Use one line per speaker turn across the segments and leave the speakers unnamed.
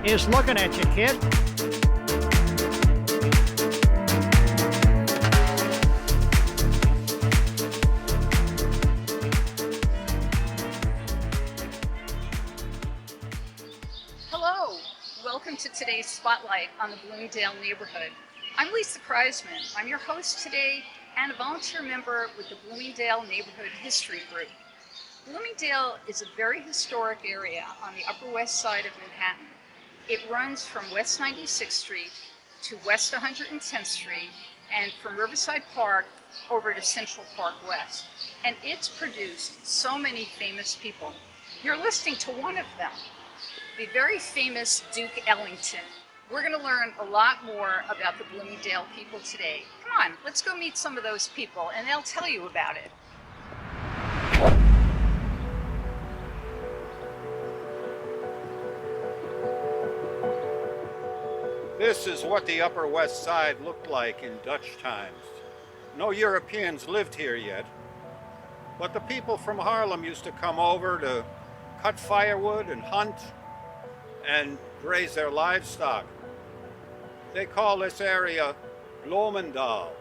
He's looking at you, kid.
Hello, welcome to today's Spotlight on the Bloomingdale neighborhood. I'm Lisa Kreisman. I'm your host today and a volunteer member with the Bloomingdale Neighborhood History Group. Bloomingdale is a very historic area on the Upper West Side of Manhattan. It runs from West 96th Street to West 110th Street and from Riverside Park over to Central Park West. And it's produced so many famous people. You're listening to one of them, the very famous Duke Ellington. We're going to learn a lot more about the Bloomingdale people today. Come on, let's go meet some of those people and they'll tell you about it.
This is what the Upper West Side looked like in Dutch times. No Europeans lived here yet, but the people from Harlem used to come over to cut firewood and hunt and graze their livestock. They call this area Bloomingdale,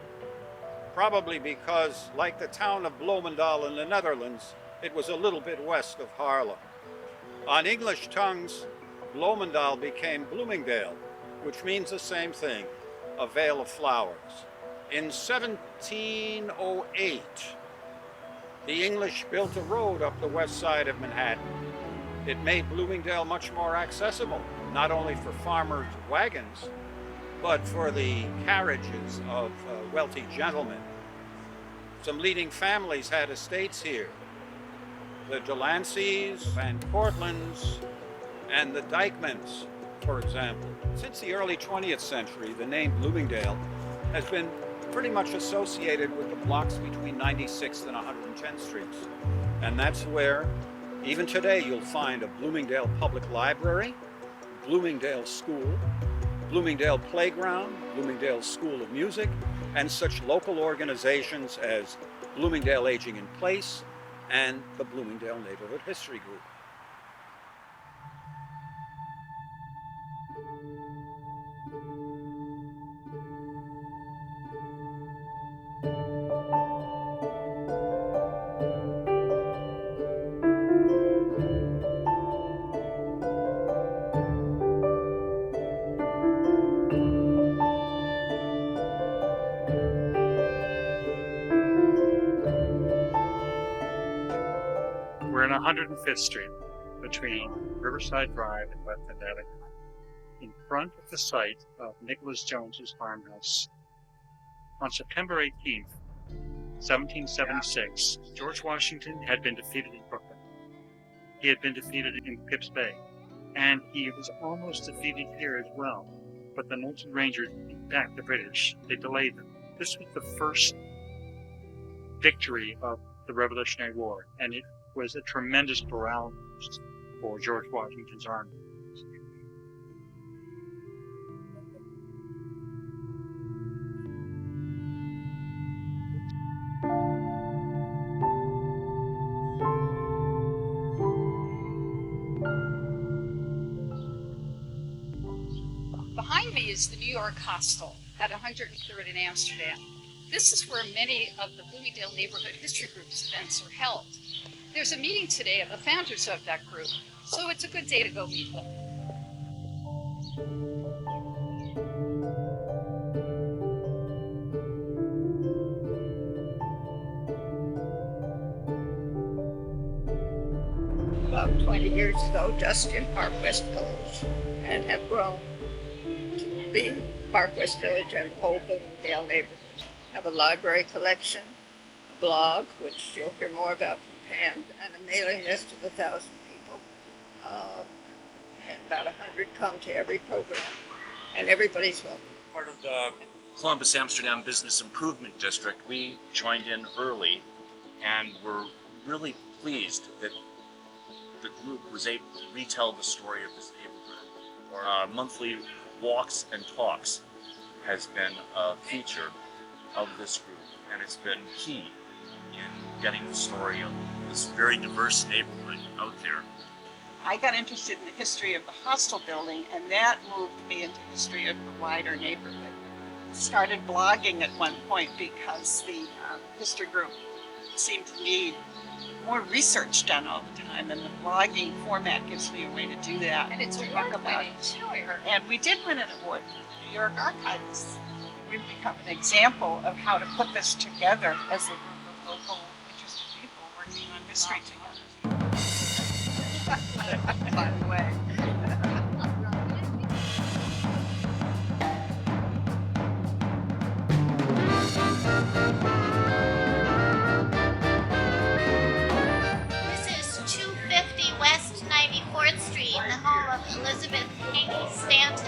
probably because, like the town of Bloomingdale in the Netherlands, it was a little bit west of Harlem. On English tongues, Bloomingdale became Bloomingdale, which means the same thing, a vale of flowers. In 1708, the English built a road up the west side of Manhattan. It made Bloomingdale much more accessible, not only for farmers' wagons, but for the carriages of wealthy gentlemen. Some leading families had estates here. The Delanceys, Van Cortlands, and the Dykemans, for example. Since the early 20th century, the name Bloomingdale has been pretty much associated with the blocks between 96th and 110th Streets. And that's where, even today, you'll find a Bloomingdale Public Library, Bloomingdale School, Bloomingdale Playground, Bloomingdale School of Music, and such local organizations as Bloomingdale Aging in Place and the Bloomingdale Neighborhood History Group.
We're on 105th Street between Riverside Drive and West End Avenue, in front of the site of Nicholas Jones's farmhouse. On September 18th, 1776, George Washington had been defeated in Brooklyn. He had been defeated in Pips Bay, and he was almost defeated here as well. But the Northern Rangers beat back the British. They delayed them. This was the first victory of the Revolutionary War, and it was a tremendous morale boost for George Washington's army.
Behind me is the New York Hostel at 103rd in Amsterdam. This is where many of the Bloomingdale Neighborhood History Group's events are held. There's a meeting today of the founders of that group, so it's a good day to go meet them.
About 20 years ago, just in Park West Village, and have grown to be Park West Village and the whole Bloomingdale neighborhood. Have a library collection, a blog, which you'll hear more about from Pam, and a mailing list of 1,000 people. And about 100 come to every program, and everybody's welcome.
Part of the Columbus Amsterdam Business Improvement District, we joined in early and were really pleased that the group was able to retell the story of this neighborhood. Our monthly walks and talks has been a feature of this group, and it's been key in getting the story of this very diverse neighborhood out there.
I got interested in the history of the hostel building, and that moved me into history of the wider neighborhood. Started blogging at one point because the history group seemed to need more research done all the time, and the blogging format gives me a way to do that.
And it's
to
award
talk about
winning too, I heard.
And we did win an award from the New York Archives. We've become an example of how to put this together as a group of local interested people working on history together. By the way.
This is 250 West 94th Street, the home of Elizabeth Cady Stanton,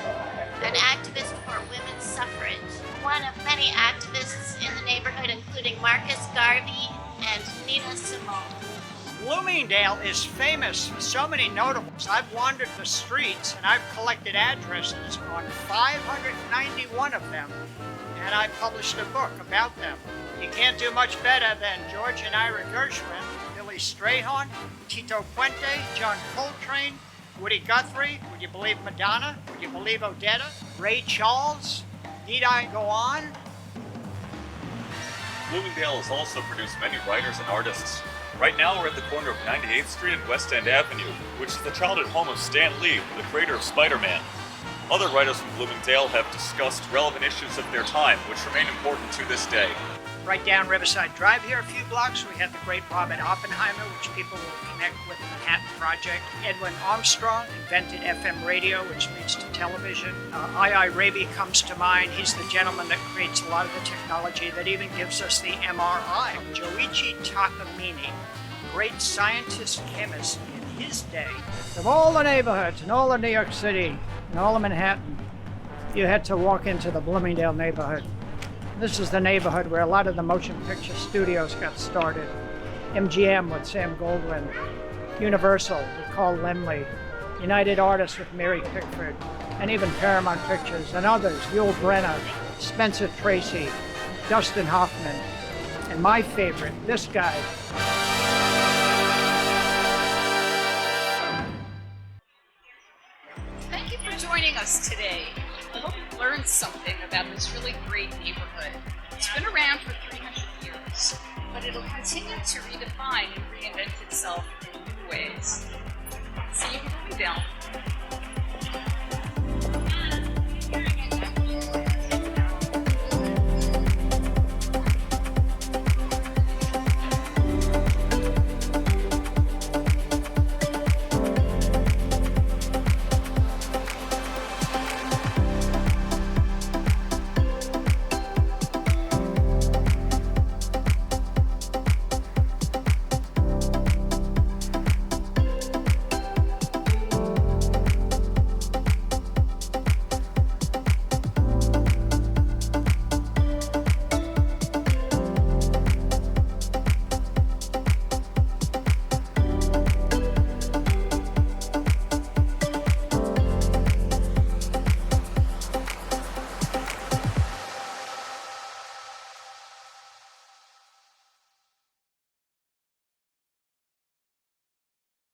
an activist for women's suffrage. One of many activists in the neighborhood, including Marcus Garvey and Nina Simone.
Bloomingdale is famous for so many notables. I've wandered the streets and I've collected addresses on 591 of them, and I published a book about them. You can't do much better than George and Ira Gershwin, Billy Strayhorn, Tito Puente, John Coltrane, Woody Guthrie, would you believe Madonna? Would you believe Odetta? Ray Charles? Need I go on?
Bloomingdale has also produced many writers and artists. Right now we're at the corner of 98th Street and West End Avenue, which is the childhood home of Stan Lee, the creator of Spider-Man. Other writers from Bloomingdale have discussed relevant issues of their time, which remain important to this day.
Right down Riverside Drive here, a few blocks, we have the great Robert Oppenheimer, which people will connect with the Manhattan Project. Edwin Armstrong invented FM radio, which leads to television. I. Raby comes to mind. He's the gentleman that creates a lot of the technology that even gives us the MRI. Joichi Takamine, great scientist chemist in his day. Of all the neighborhoods in all of New York City and all of Manhattan, you had to walk into the Bloomingdale neighborhood. This is the neighborhood where a lot of the motion picture studios got started. MGM with Sam Goldwyn, Universal with Carl Laemmle, United Artists with Mary Pickford, and even Paramount Pictures and others, Yul Brynner, Spencer Tracy, Dustin Hoffman, and my favorite, this guy.
Thank you for joining us today. I hope you learned something about this really great neighborhood. It's been around for 300 years, but it'll continue to redefine and reinvent itself in new ways. See you in Bloomingdale.